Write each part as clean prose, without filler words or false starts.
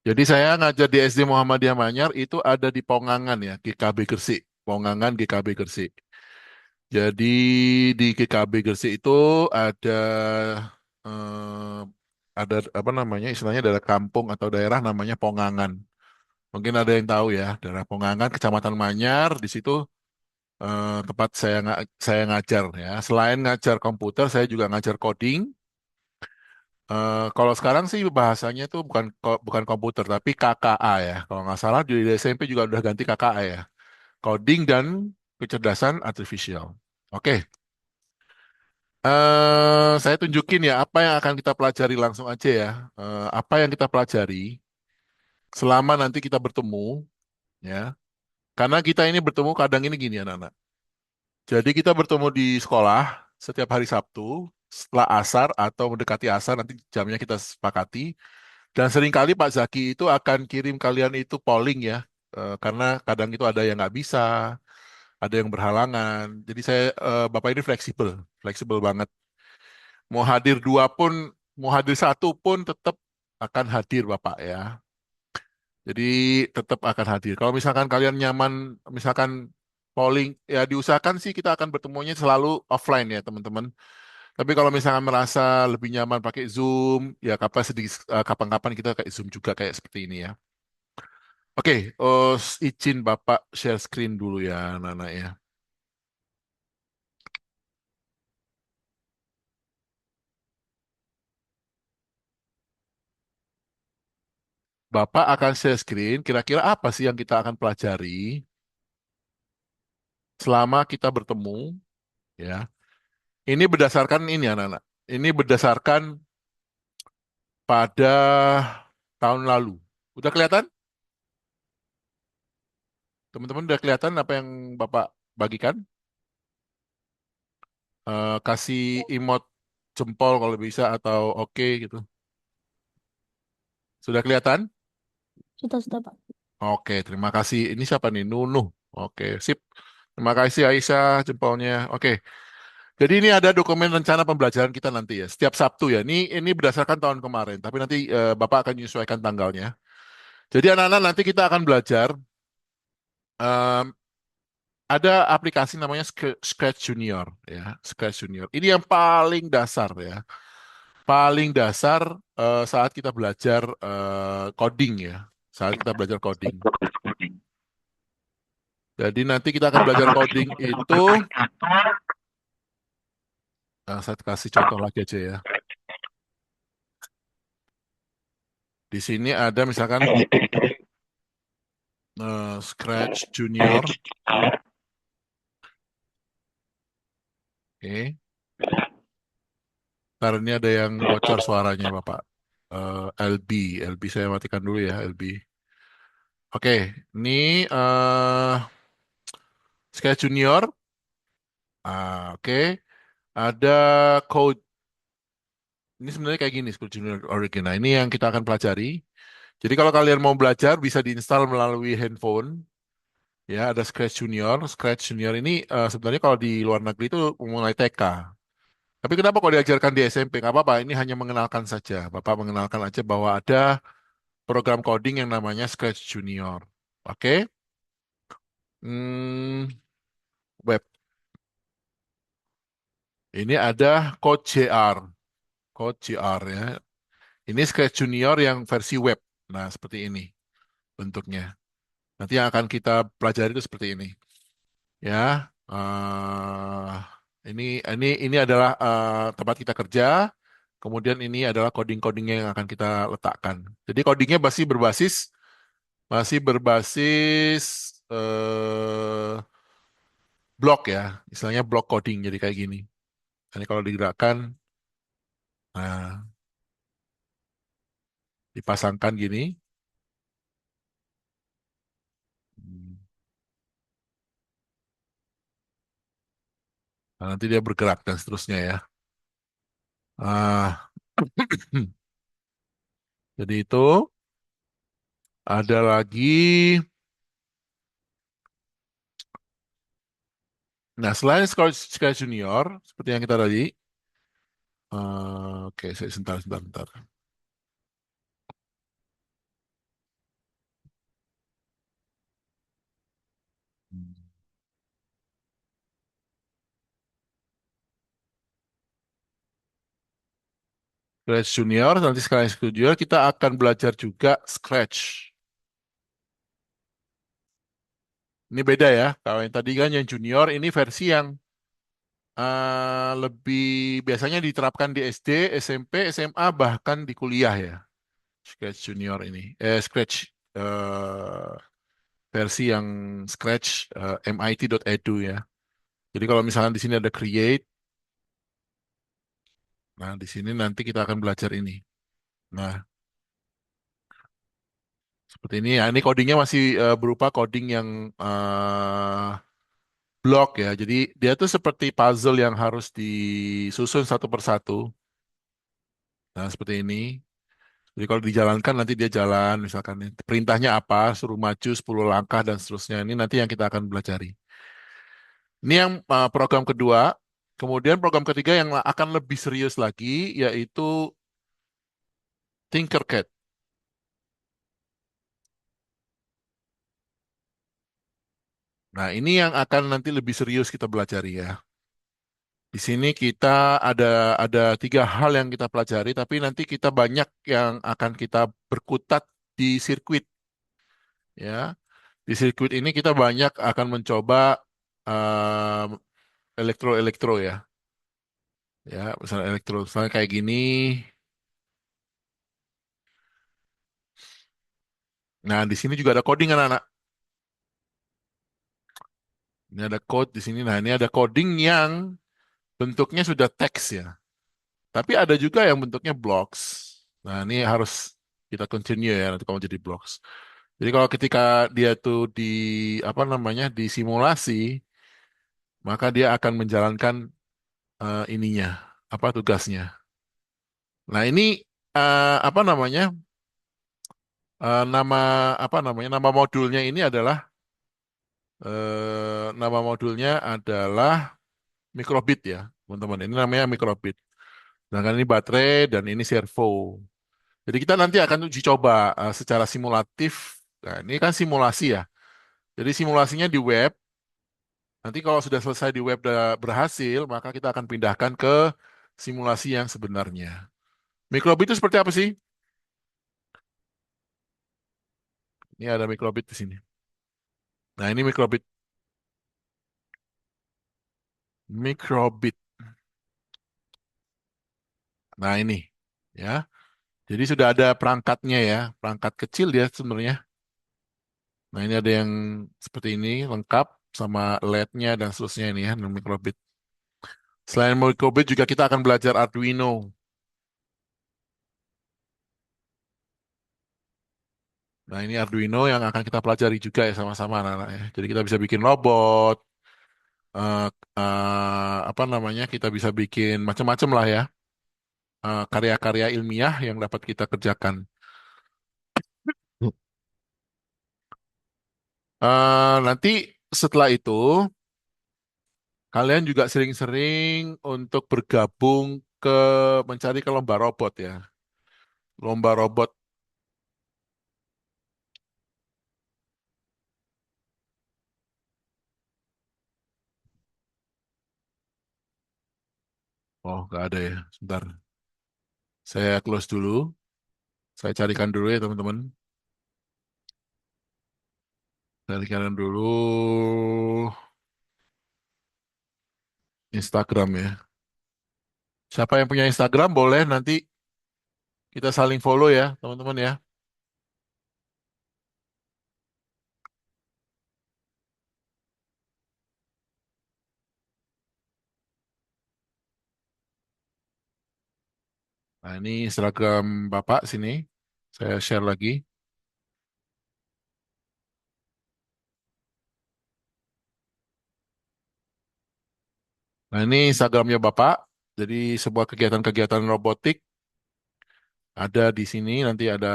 Jadi saya ngajar di SD Muhammadiyah Manyar itu ada di Pongangan ya, GKB Gresik. Pongangan GKB Gresik. Jadi di GKB Gresik itu ada eh, ada apa namanya istilahnya daerah kampung atau daerah namanya Pongangan. Mungkin ada yang tahu ya, daerah Pongangan, Kecamatan Manyar, di situ tempat saya ngajar ya. Selain ngajar komputer, saya juga ngajar coding. Kalau sekarang sih bahasanya itu bukan komputer, tapi KKA ya. Kalau nggak salah di SMP juga udah ganti KKA ya. Coding dan kecerdasan artificial. Oke, saya tunjukin ya apa yang akan kita pelajari langsung aja ya. Apa yang kita pelajari selama nanti kita bertemu ya. Karena kita ini bertemu kadang ini gini anak-anak. Jadi kita bertemu di sekolah setiap hari Sabtu setelah asar atau mendekati asar nanti jamnya kita sepakati. Dan seringkali Pak Zaki itu akan kirim kalian itu polling ya. Karena kadang itu ada yang nggak bisa, ada yang berhalangan. Jadi Bapak ini fleksibel, fleksibel banget. Mau hadir dua pun, mau hadir satu pun tetap akan hadir Bapak ya. Jadi tetap akan hadir. Kalau misalkan kalian nyaman, misalkan polling, ya diusahakan sih kita akan bertemunya selalu offline ya teman-teman. Tapi kalau misalkan merasa lebih nyaman pakai Zoom, ya kapan-kapan kita kayak Zoom juga kayak seperti ini ya. Oke, izin Bapak share screen dulu ya, Nana ya. Bapak akan share screen, kira-kira apa sih yang kita akan pelajari selama kita bertemu, ya. Ini berdasarkan ini, anak-anak. Ini berdasarkan pada tahun lalu. Udah kelihatan? Teman-teman udah kelihatan apa yang Bapak bagikan? Kasih emot jempol kalau bisa atau oke gitu. Sudah kelihatan? Sudah, Pak. Oke, terima kasih. Ini siapa nih? Nunuh. Oke, sip. Terima kasih Aisyah jempolnya. Oke. Jadi ini ada dokumen rencana pembelajaran kita nanti ya, setiap Sabtu ya. Ini berdasarkan tahun kemarin, tapi nanti Bapak akan menyesuaikan tanggalnya. Jadi anak-anak nanti kita akan belajar em, ada aplikasi namanya Scratch Junior ya, Scratch Junior. Ini yang paling dasar ya, paling dasar saat kita belajar coding ya, saat kita belajar coding. Jadi nanti kita akan belajar coding itu, saya kasih contoh lagi aja ya. Di sini ada misalkan Scratch Junior. Oke. Ntar ini ada yang bocor suaranya, Bapak. LB, LB saya matikan dulu ya, LB. Oke, ini Sketch Junior. Oke, ada code. Ini sebenarnya kayak gini, Sketch Junior Origin. Nah, ini yang kita akan pelajari. Jadi kalau kalian mau belajar, bisa diinstal melalui handphone. Ya, ada Scratch Junior. Scratch Junior ini sebenarnya kalau di luar negeri itu mulai TK. Tapi kenapa kalau diajarkan di SMP? Nggak apa-apa, ini hanya mengenalkan saja. Bapak mengenalkan aja bahwa ada program coding yang namanya Scratch Junior. Oke. Hmm, web. Ini ada Code JR. Code JR ya. Ini Scratch Junior yang versi web. Nah, seperti ini bentuknya. Nanti yang akan kita pelajari itu seperti ini. Ya. Ini adalah tempat kita kerja. Kemudian ini adalah coding-coding yang akan kita letakkan. Jadi codingnya masih berbasis blok ya, istilahnya blok coding jadi kayak gini. Ini kalau digerakkan, nah dipasangkan gini, nah, nanti dia bergerak dan seterusnya ya. Ah, jadi itu ada lagi. Nah selain Sky Junior, seperti yang kita tadi, oke, saya sebentar, sebentar, sebentar. Scratch Junior, nanti sekalian Scratch Junior kita akan belajar juga Scratch. Ini beda ya. Kalau yang tadi kan yang junior ini versi yang lebih biasanya diterapkan di SD, SMP, SMA, bahkan di kuliah ya. Scratch Junior ini. Scratch versi yang Scratch MIT.edu ya. Jadi kalau misalkan di sini ada create, nah di sini nanti kita akan belajar ini. Nah, seperti ini ya. Ini codingnya masih berupa coding yang blok ya. Jadi dia tuh seperti puzzle yang harus disusun satu persatu. Nah, seperti ini. Jadi kalau dijalankan nanti dia jalan, misalkan perintahnya apa, suruh maju 10 langkah dan seterusnya. Ini nanti yang kita akan pelajari. Ini yang program kedua. Kemudian program ketiga yang akan lebih serius lagi, yaitu Tinkercad. Nah, ini yang akan nanti lebih serius kita pelajari ya. Di sini kita ada tiga hal yang kita pelajari, tapi nanti kita banyak yang akan kita berkutat di sirkuit ya. Di sirkuit ini kita banyak akan mencoba eh, elektro-elektro ya. Ya, misalnya elektro, misalnya kayak gini. Nah, di sini juga ada coding anak-anak. Ini ada code di sini. Nah, ini ada coding yang bentuknya sudah teks ya. Tapi ada juga yang bentuknya blocks. Nah, ini harus kita continue ya, nanti kalau jadi blocks. Jadi kalau ketika dia tuh di apa namanya disimulasi, maka dia akan menjalankan ininya, apa tugasnya. Nah, ini apa namanya? Nama apa namanya? Nama modulnya ini adalah nama modulnya adalah microbit ya, teman-teman. Ini namanya microbit. Sedangkan ini baterai dan ini servo. Jadi kita nanti akan uji coba secara simulatif. Nah, ini kan simulasi ya. Jadi simulasinya di web. Nanti kalau sudah selesai di web berhasil, maka kita akan pindahkan ke simulasi yang sebenarnya. Mikrobit itu seperti apa sih? Ini ada mikrobit di sini. Nah, ini mikrobit. Mikrobit. Nah, ini ya. Jadi sudah ada perangkatnya ya. Perangkat kecil dia sebenarnya. Nah, ini ada yang seperti ini lengkap sama LED-nya dan seterusnya ini ya, mikrobit. Selain mikrobit juga kita akan belajar Arduino. Nah, ini Arduino yang akan kita pelajari juga ya sama-sama anak-anak ya. Jadi kita bisa bikin robot, eh, apa namanya? Kita bisa bikin macam-macam lah ya, karya-karya ilmiah yang dapat kita kerjakan. Nanti setelah itu kalian juga sering-sering untuk bergabung ke mencari ke lomba robot ya. Lomba robot. Oh, nggak ada ya. Sebentar. Saya close dulu. Saya carikan dulu ya teman-teman. Carikan dulu Instagram ya. Siapa yang punya Instagram boleh nanti kita saling follow ya, teman-teman ya. Nah, ini Instagram Bapak sini. Saya share lagi. Nah, ini Instagramnya Bapak. Jadi sebuah kegiatan-kegiatan robotik ada di sini. Nanti ada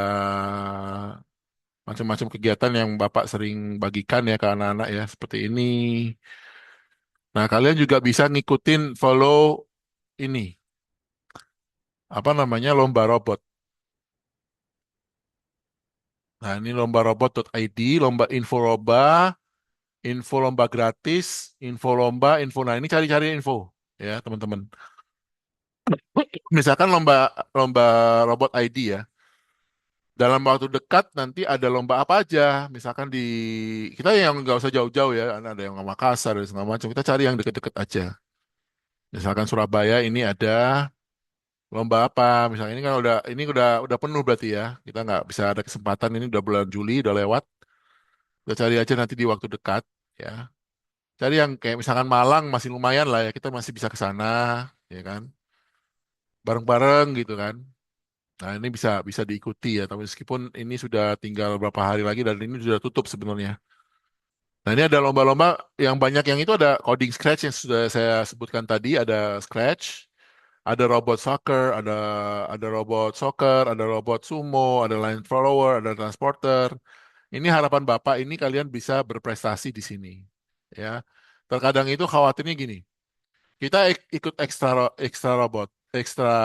macam-macam kegiatan yang Bapak sering bagikan ya ke anak-anak ya. Seperti ini. Nah, kalian juga bisa ngikutin follow ini. Apa namanya? Lomba robot. Nah, ini lomba robot.id, lomba info lomba gratis, info lomba, info. Nah, ini cari-cari info ya, teman-teman. Misalkan lomba lomba robot ID ya. Dalam waktu dekat nanti ada lomba apa aja. Misalkan di kita yang nggak usah jauh-jauh ya. Ada yang Makassar dan segala macam. Kita cari yang deket-deket aja. Misalkan Surabaya ini ada lomba apa. Misalnya ini udah penuh berarti ya. Kita nggak bisa ada kesempatan ini udah bulan Juli udah lewat. Kita cari aja nanti di waktu dekat ya. Cari yang kayak misalkan Malang masih lumayan lah ya. Kita masih bisa ke sana ya kan. Bareng-bareng gitu kan. Nah, ini bisa bisa diikuti ya, tapi meskipun ini sudah tinggal beberapa hari lagi dan ini sudah tutup sebenarnya. Nah, ini ada lomba-lomba yang banyak yang itu ada coding Scratch yang sudah saya sebutkan tadi, ada Scratch, ada robot soccer, ada robot soccer, ada robot sumo, ada line follower, ada transporter. Ini harapan Bapak ini kalian bisa berprestasi di sini. Ya. Terkadang itu khawatirnya gini, kita ikut ekstra robot, ekstra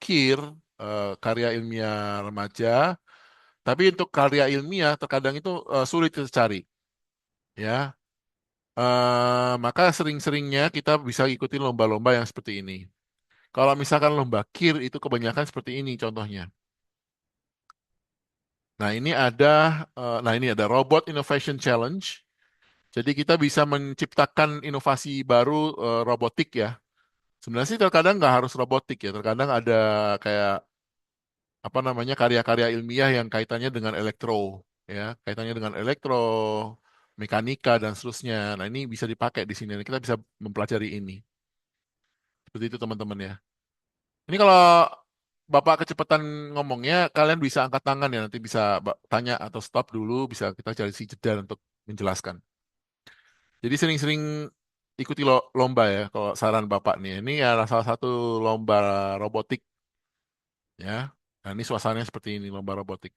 kir, karya ilmiah remaja. Tapi untuk karya ilmiah terkadang itu sulit dicari, ya. Maka sering-seringnya kita bisa ikutin lomba-lomba yang seperti ini. Kalau misalkan lomba kir itu kebanyakan seperti ini contohnya. Nah ini ada Robot Innovation Challenge. Jadi kita bisa menciptakan inovasi baru robotik ya. Sebenarnya sih terkadang nggak harus robotik ya. Terkadang ada kayak apa namanya karya-karya ilmiah yang kaitannya dengan elektro, ya, kaitannya dengan elektro, mekanika dan seterusnya. Nah, ini bisa dipakai di sini. Kita bisa mempelajari ini. Seperti itu teman-teman ya. Ini kalau Bapak kecepatan ngomongnya, kalian bisa angkat tangan ya. Nanti bisa tanya atau stop dulu. Bisa kita cari si jeda untuk menjelaskan. Jadi sering-sering ikuti lomba ya. Kalau saran Bapak nih, ini adalah salah satu lomba robotik ya. Nah, ini suasananya seperti ini lomba robotik.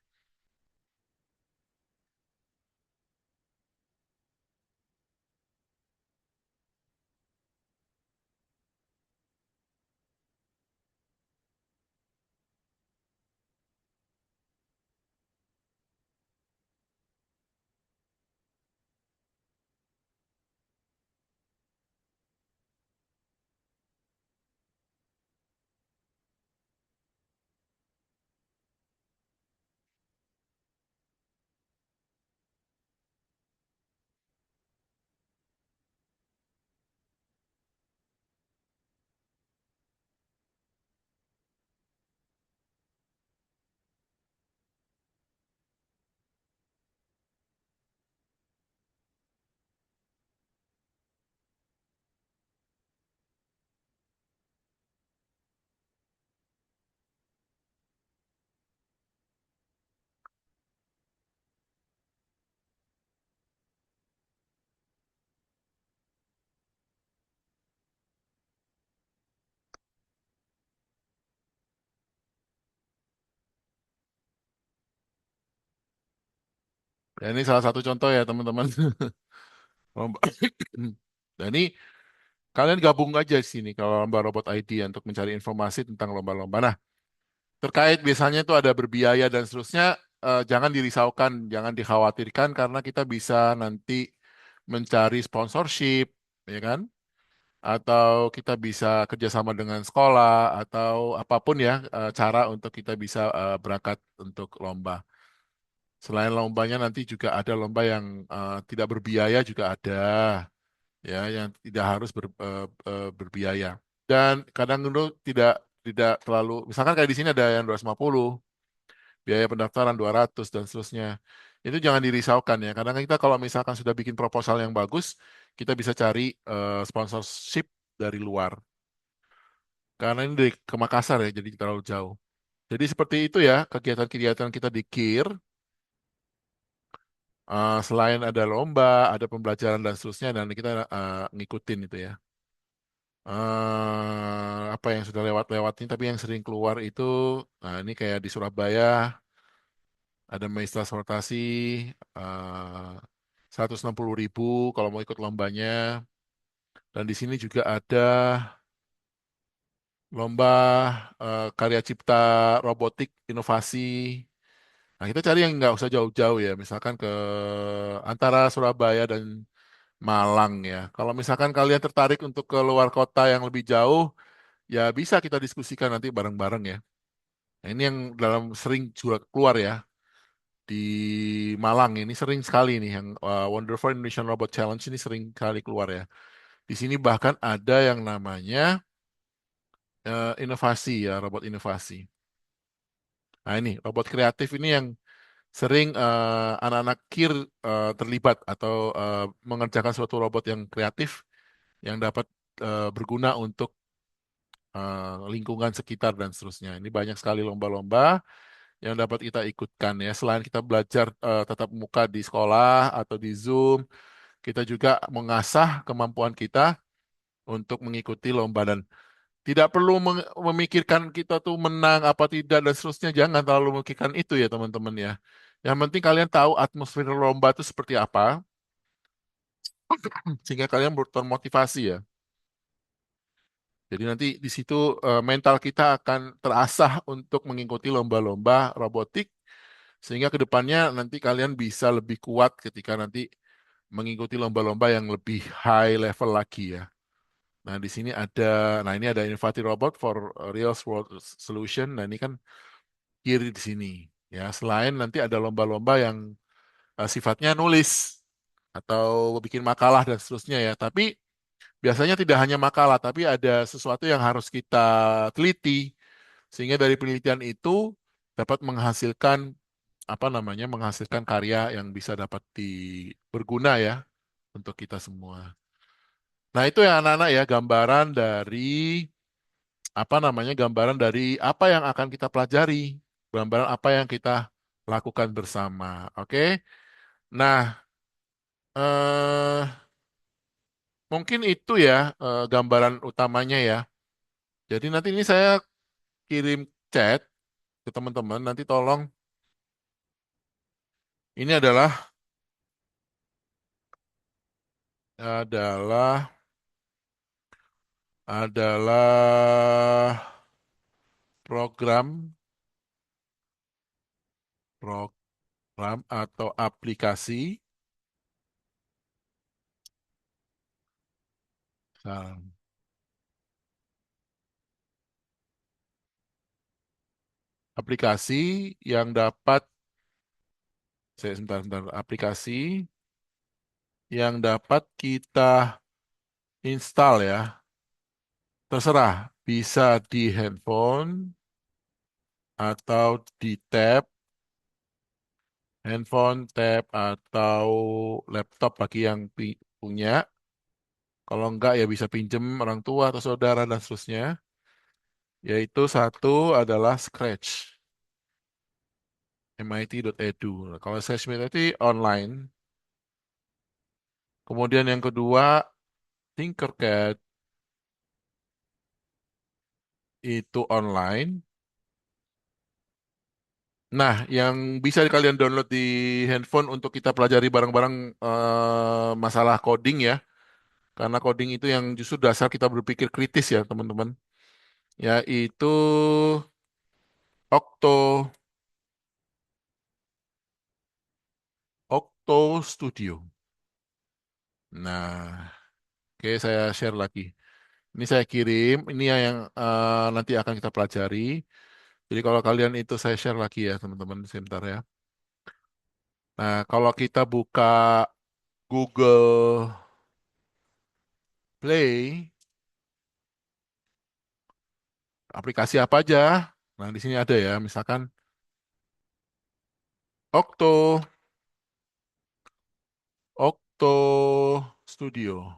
Ya, ini salah satu contoh ya teman-teman. Lomba. Nah, ini kalian gabung aja di sini kalau lomba robot ID ya, untuk mencari informasi tentang lomba-lomba. Nah, terkait biasanya itu ada berbiaya dan seterusnya, jangan dirisaukan, jangan dikhawatirkan karena kita bisa nanti mencari sponsorship, ya kan? Atau kita bisa kerjasama dengan sekolah atau apapun ya cara untuk kita bisa berangkat untuk lomba. Selain lombanya nanti juga ada lomba yang tidak berbiaya juga ada. Ya, yang tidak harus berbiaya. Dan kadang dulu tidak tidak terlalu, misalkan kayak di sini ada yang 250, biaya pendaftaran 200 dan seterusnya. Itu jangan dirisaukan ya, karena kita kalau misalkan sudah bikin proposal yang bagus, kita bisa cari sponsorship dari luar. Karena ini dari ke Makassar ya, jadi terlalu jauh. Jadi seperti itu ya kegiatan-kegiatan kita di KIR. Selain ada lomba, ada pembelajaran dan seterusnya, dan kita ngikutin itu ya. Apa yang sudah lewat-lewat ini tapi yang sering keluar itu, nah ini kayak di Surabaya ada mass transportasi, 160.000 kalau mau ikut lombanya, dan di sini juga ada lomba karya cipta robotik inovasi. Nah, kita cari yang nggak usah jauh-jauh ya, misalkan ke antara Surabaya dan Malang ya. Kalau misalkan kalian tertarik untuk ke luar kota yang lebih jauh, ya bisa kita diskusikan nanti bareng-bareng ya. Nah, ini yang dalam sering juga keluar ya di Malang ini sering sekali nih yang Wonderful Indonesian Robot Challenge ini sering kali keluar ya. Di sini bahkan ada yang namanya inovasi ya, robot inovasi. Nah ini robot kreatif ini yang sering anak-anak kir terlibat atau mengerjakan suatu robot yang kreatif yang dapat berguna untuk lingkungan sekitar dan seterusnya. Ini banyak sekali lomba-lomba yang dapat kita ikutkan ya. Selain kita belajar tatap muka di sekolah atau di Zoom, kita juga mengasah kemampuan kita untuk mengikuti lomba dan tidak perlu memikirkan kita tuh menang apa tidak dan seterusnya. Jangan terlalu memikirkan itu ya teman-teman ya. Yang penting kalian tahu atmosfer lomba itu seperti apa, sehingga kalian termotivasi ya. Jadi nanti di situ mental kita akan terasah untuk mengikuti lomba-lomba robotik, sehingga ke depannya nanti kalian bisa lebih kuat ketika nanti mengikuti lomba-lomba yang lebih high level lagi ya. Nah di sini ada, nah ini ada Innovative Robot for Real World Solution. Nah ini kan kiri di sini ya. Selain nanti ada lomba-lomba yang sifatnya nulis atau bikin makalah dan seterusnya ya. Tapi biasanya tidak hanya makalah, tapi ada sesuatu yang harus kita teliti sehingga dari penelitian itu dapat menghasilkan apa namanya menghasilkan karya yang bisa dapat berguna ya untuk kita semua. Nah, itu ya anak-anak ya gambaran dari apa namanya gambaran dari apa yang akan kita pelajari, gambaran apa yang kita lakukan bersama. Oke. Nah, eh mungkin itu ya gambaran utamanya ya. Jadi nanti ini saya kirim chat ke teman-teman. Nanti tolong ini adalah adalah program program atau aplikasi. Nah, aplikasi yang dapat saya sebentar aplikasi yang dapat kita install ya. Terserah bisa di handphone atau di tab handphone, tab atau laptop bagi yang punya. Kalau enggak ya bisa pinjem orang tua atau saudara dan seterusnya. Yaitu satu adalah Scratch, mit.edu. Nah, kalau Scratch itu online. Kemudian yang kedua, Tinkercad itu online. Nah, yang bisa kalian download di handphone untuk kita pelajari bareng-bareng masalah coding ya. Karena coding itu yang justru dasar kita berpikir kritis ya, teman-teman. Yaitu Octo Octo Studio. Nah, oke saya share lagi. Ini saya kirim, ini yang nanti akan kita pelajari. Jadi kalau kalian itu saya share lagi ya teman-teman, sebentar ya. Nah, kalau kita buka Google Play, aplikasi apa aja? Nah, di sini ada ya, misalkan Octo, Octo Studio.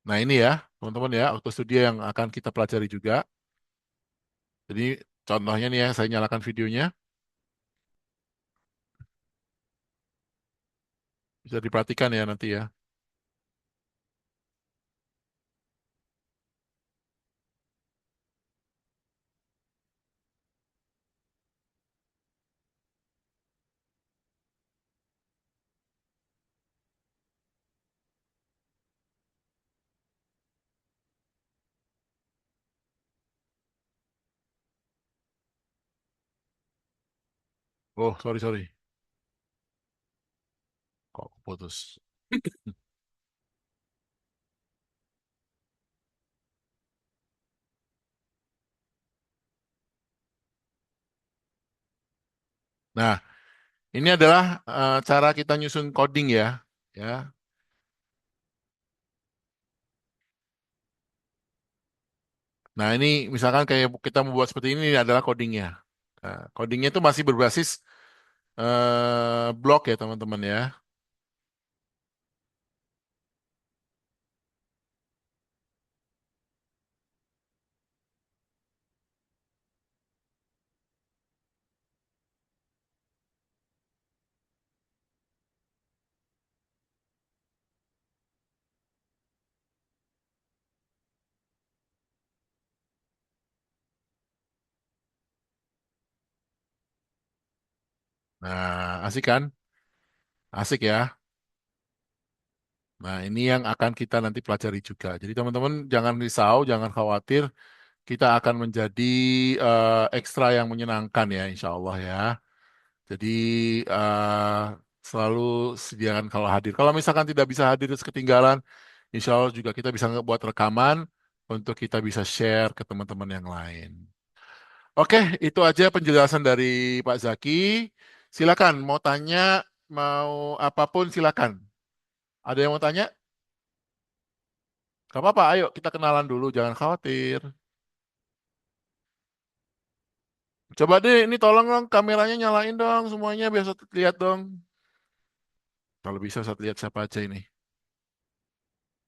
Nah, ini ya, teman-teman ya, Octo Studio yang akan kita pelajari juga. Jadi contohnya nih ya, saya nyalakan videonya, bisa diperhatikan ya nanti ya. Oh, sorry, sorry. Kok putus? Nah, ini adalah cara kita nyusun coding ya. Ya. Nah, ini misalkan kayak kita membuat seperti ini adalah codingnya. Nah, codingnya itu masih berbasis blok ya, teman-teman ya. Nah, asik kan? Asik ya. Nah, ini yang akan kita nanti pelajari juga. Jadi teman-teman jangan risau, jangan khawatir. Kita akan menjadi ekstra yang menyenangkan ya, insya Allah ya. Jadi selalu sediakan kalau hadir. Kalau misalkan tidak bisa hadir terus ketinggalan, insya Allah juga kita bisa buat rekaman untuk kita bisa share ke teman-teman yang lain. Oke, itu aja penjelasan dari Pak Zaki. Silakan, mau tanya, mau apapun silakan. Ada yang mau tanya? Gak apa-apa, ayo kita kenalan dulu, jangan khawatir. Coba deh, ini tolong dong kameranya nyalain dong semuanya biar saya lihat dong. Kalau bisa saya lihat siapa aja ini.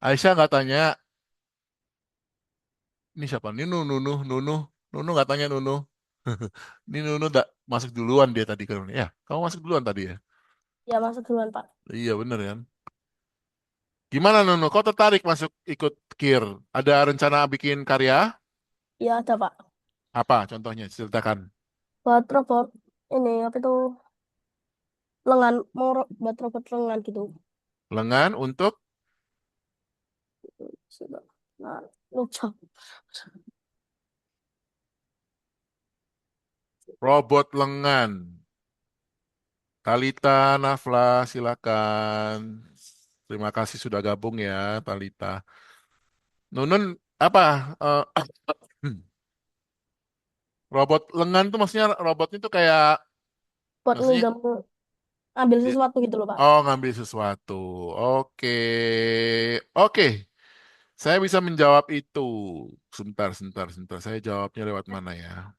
Aisyah nggak tanya, ini siapa? Ini Nunu nggak tanya Nunu. Ini Nunu nggak masuk duluan dia tadi kan? Ya, kamu masuk duluan tadi ya? Ya, masuk duluan, Pak. Iya bener kan? Gimana Nunu? Kau tertarik masuk ikut KIR? Ada rencana bikin karya? Ya, ada, Pak. Apa contohnya? Ceritakan. Buat robot ini, apa itu, lengan. Mau buat robot lengan gitu. Lengan untuk Sudah. Nah, lucu. robot lengan. Talita, Nafla, silakan. Terima kasih sudah gabung ya, Talita. Nunun, apa? Robot lengan tuh maksudnya robotnya tuh kayak Buat maksudnya ngegenggam, ambil di- sesuatu gitu loh, Pak. oh ngambil sesuatu. Oke. Oke. Saya bisa menjawab itu. Sebentar. Saya jawabnya lewat mana ya?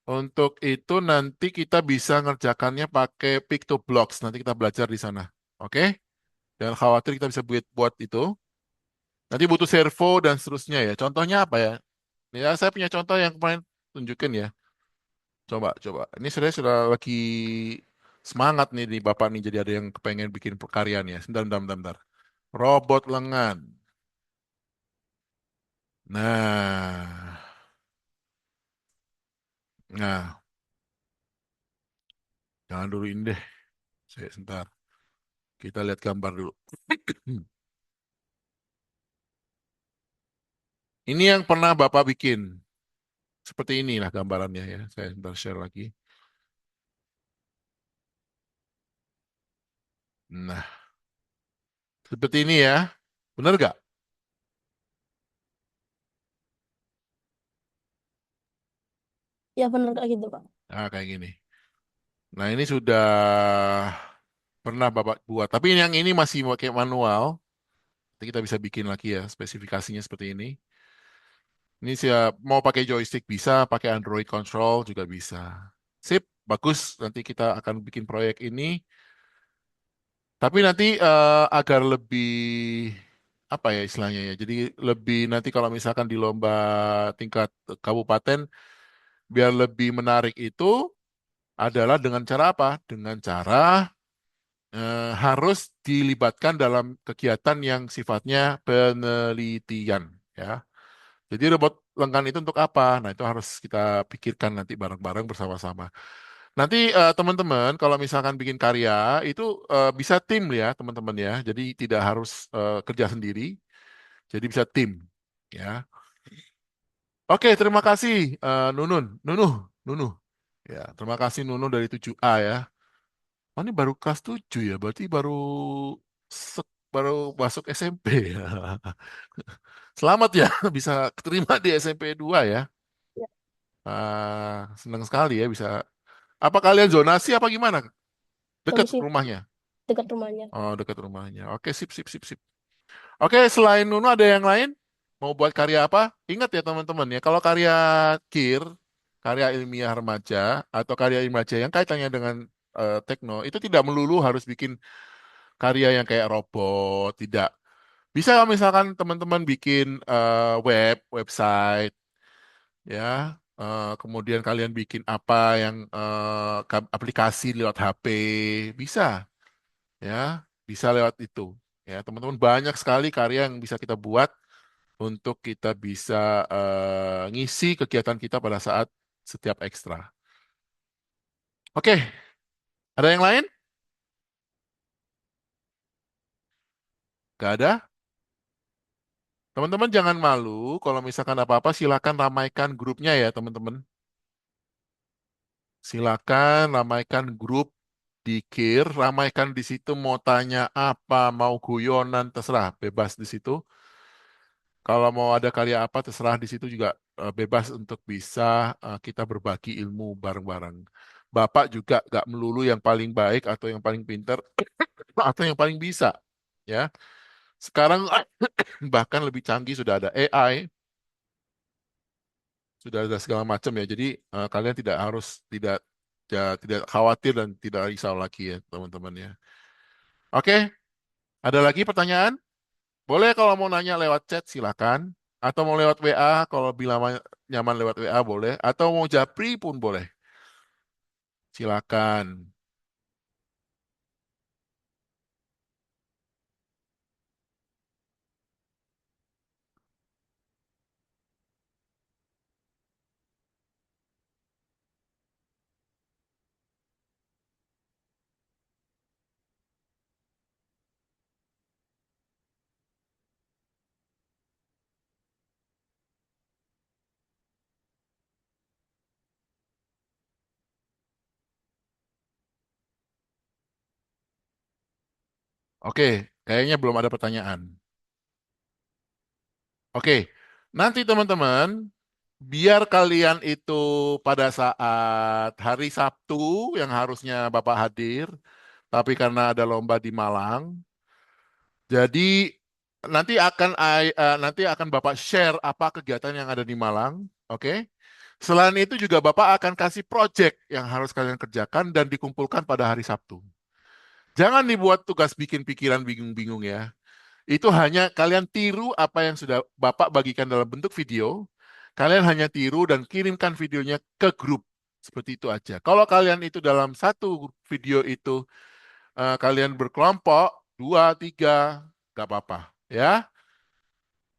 Untuk itu nanti kita bisa ngerjakannya pakai Pictoblocks. Nanti kita belajar di sana. Oke? Jangan khawatir kita bisa buat itu. Nanti butuh servo dan seterusnya ya. Contohnya apa ya? Ya, saya punya contoh yang kemarin tunjukin ya. Coba. Ini saya sudah lagi semangat nih di Bapak nih. Jadi ada yang kepengen bikin perkaryaan ya. Sebentar. Robot lengan. Nah, nah, jangan dulu ini deh. Saya sebentar. Kita lihat gambar dulu. Ini yang pernah Bapak bikin. Seperti inilah gambarannya ya. Saya sebentar share lagi. Nah, seperti ini ya. Benar gak? Ya, bener kayak gitu, Pak. Nah, kayak gini. Nah, ini sudah pernah Bapak buat. Tapi yang ini masih pakai manual. Nanti kita bisa bikin lagi ya spesifikasinya seperti ini. Ini siap mau pakai joystick bisa, pakai Android control juga bisa. Sip, bagus. Nanti kita akan bikin proyek ini. Tapi nanti agar lebih apa ya istilahnya ya. Jadi lebih nanti kalau misalkan di lomba tingkat kabupaten biar lebih menarik itu adalah dengan cara apa? Dengan cara harus dilibatkan dalam kegiatan yang sifatnya penelitian ya. Jadi robot lengan itu untuk apa? Nah, itu harus kita pikirkan nanti bareng-bareng bersama-sama. Nanti teman-teman kalau misalkan bikin karya itu bisa tim ya, teman-teman ya. Jadi tidak harus kerja sendiri, jadi bisa tim ya. Oke, terima kasih Nunu. Ya, terima kasih Nunu dari 7A ya. Oh, ini baru kelas 7 ya, berarti baru masuk SMP ya. Selamat ya, bisa terima di SMP 2 ya. Ya, Senang sekali ya bisa. Apa kalian zonasi apa gimana? Dekat Kondisi rumahnya? dekat rumahnya. Oh, dekat rumahnya. Oke, sip, sip, sip, sip. Oke, selain Nunu ada yang lain? Mau buat karya apa? Ingat ya teman-teman ya, kalau karya KIR, karya ilmiah remaja, atau karya remaja yang kaitannya dengan tekno, itu tidak melulu harus bikin karya yang kayak robot, tidak. Bisa kalau misalkan teman-teman bikin website, ya, kemudian kalian bikin apa yang aplikasi lewat HP, bisa, ya, bisa lewat itu. Ya, teman-teman banyak sekali karya yang bisa kita buat untuk kita bisa ngisi kegiatan kita pada saat setiap ekstra. Oke, ada yang lain? Gak ada? Teman-teman jangan malu, kalau misalkan apa-apa silakan ramaikan grupnya ya teman-teman. Silakan ramaikan grup di KIR, ramaikan di situ mau tanya apa, mau guyonan, terserah, bebas di situ. Kalau mau ada karya apa, terserah di situ juga bebas untuk bisa kita berbagi ilmu bareng-bareng. Bapak juga gak melulu yang paling baik atau yang paling pinter atau yang paling bisa. Ya, sekarang bahkan lebih canggih sudah ada AI, sudah ada segala macam ya. Jadi kalian tidak harus tidak khawatir dan tidak risau lagi ya teman-teman ya. Oke, ada lagi pertanyaan? Boleh kalau mau nanya lewat chat silakan, atau mau lewat WA kalau bila nyaman lewat WA boleh, atau mau japri pun boleh. Silakan. Oke, kayaknya belum ada pertanyaan. Oke, nanti teman-teman, biar kalian itu pada saat hari Sabtu yang harusnya Bapak hadir, tapi karena ada lomba di Malang, jadi nanti akan Bapak share apa kegiatan yang ada di Malang, oke? Selain itu juga Bapak akan kasih project yang harus kalian kerjakan dan dikumpulkan pada hari Sabtu. Jangan dibuat tugas bikin pikiran bingung-bingung ya. Itu hanya kalian tiru apa yang sudah Bapak bagikan dalam bentuk video. Kalian hanya tiru dan kirimkan videonya ke grup. Seperti itu aja. Kalau kalian itu dalam satu video itu kalian berkelompok, dua, tiga, nggak apa-apa. Ya,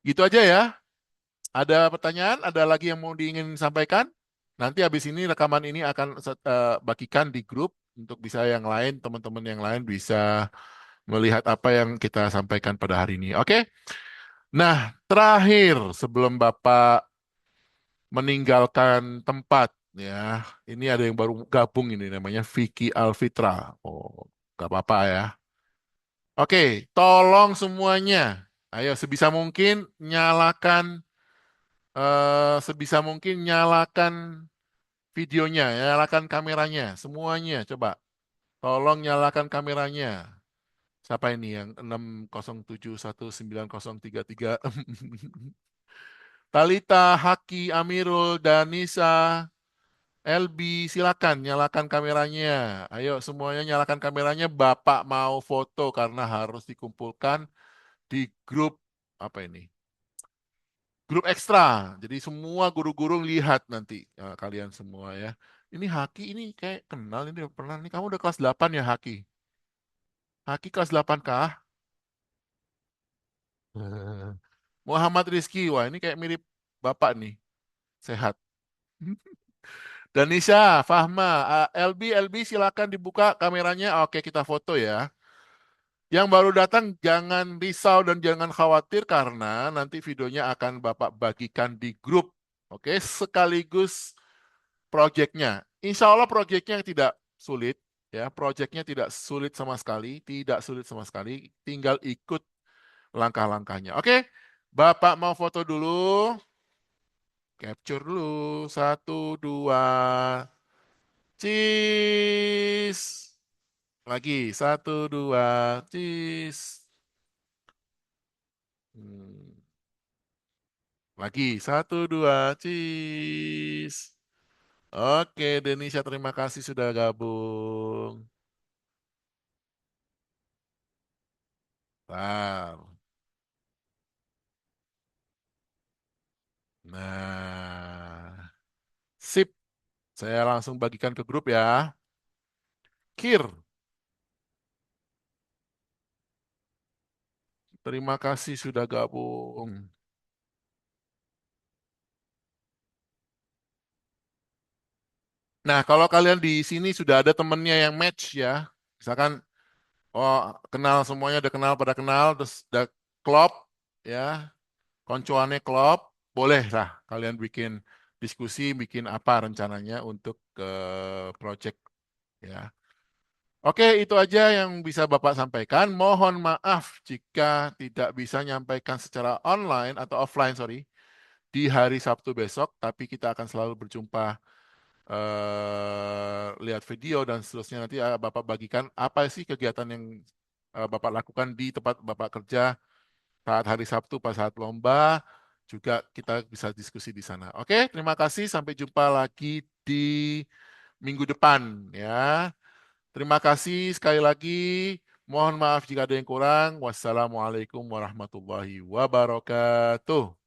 gitu aja ya. Ada pertanyaan? Ada lagi yang mau diingin sampaikan? Nanti habis ini rekaman ini akan bagikan di grup untuk bisa yang lain, teman-teman yang lain bisa melihat apa yang kita sampaikan pada hari ini. Oke? Nah, terakhir sebelum Bapak meninggalkan tempat, ya, ini ada yang baru gabung ini namanya Vicky Alfitra. Oh, nggak apa-apa ya. Oke, tolong semuanya, ayo sebisa mungkin nyalakan videonya, nyalakan kameranya, semuanya. Coba, tolong nyalakan kameranya. Siapa ini yang 6071933? Talita, Haki, Amirul, Danisa, Elbi, silakan nyalakan kameranya. Ayo semuanya nyalakan kameranya. Bapak mau foto karena harus dikumpulkan di grup apa ini? Grup ekstra. Jadi semua guru-guru lihat nanti kalian semua ya. Ini Haki ini kayak kenal ini udah pernah nih. Kamu udah kelas 8 ya Haki? Haki kelas 8 kah? Muhammad Rizky, wah ini kayak mirip Bapak nih. Sehat. Danisha, Fahma, LB silakan dibuka kameranya. Oke, kita foto ya. Yang baru datang jangan risau dan jangan khawatir karena nanti videonya akan Bapak bagikan di grup. Oke, sekaligus proyeknya. Insya Allah proyeknya tidak sulit. Ya, proyeknya tidak sulit sama sekali, tidak sulit sama sekali. Tinggal ikut langkah-langkahnya. Oke, Bapak mau foto dulu. Capture dulu. Satu, dua. Cheese. Lagi. Satu, dua. Cheese. Hmm. Lagi. Satu, dua. Cheese. Oke, Denisha, terima kasih sudah gabung. Bentar. Nah, sip. Saya langsung bagikan ke grup ya. Kir, terima kasih sudah gabung. Nah, kalau kalian di sini sudah ada temennya yang match ya, misalkan, oh kenal semuanya, udah kenal pada kenal, terus udah klop, ya, koncoannya klop, boleh lah kalian bikin diskusi, bikin apa rencananya untuk ke project ya. Oke, itu aja yang bisa Bapak sampaikan. Mohon maaf jika tidak bisa nyampaikan secara online atau offline, sorry, di hari Sabtu besok, tapi kita akan selalu berjumpa, lihat video dan seterusnya. Nanti Bapak bagikan apa sih kegiatan yang Bapak lakukan di tempat Bapak kerja saat hari Sabtu pas saat lomba, juga kita bisa diskusi di sana. Oke, terima kasih. Sampai jumpa lagi di minggu depan ya. Terima kasih sekali lagi. Mohon maaf jika ada yang kurang. Wassalamualaikum warahmatullahi wabarakatuh.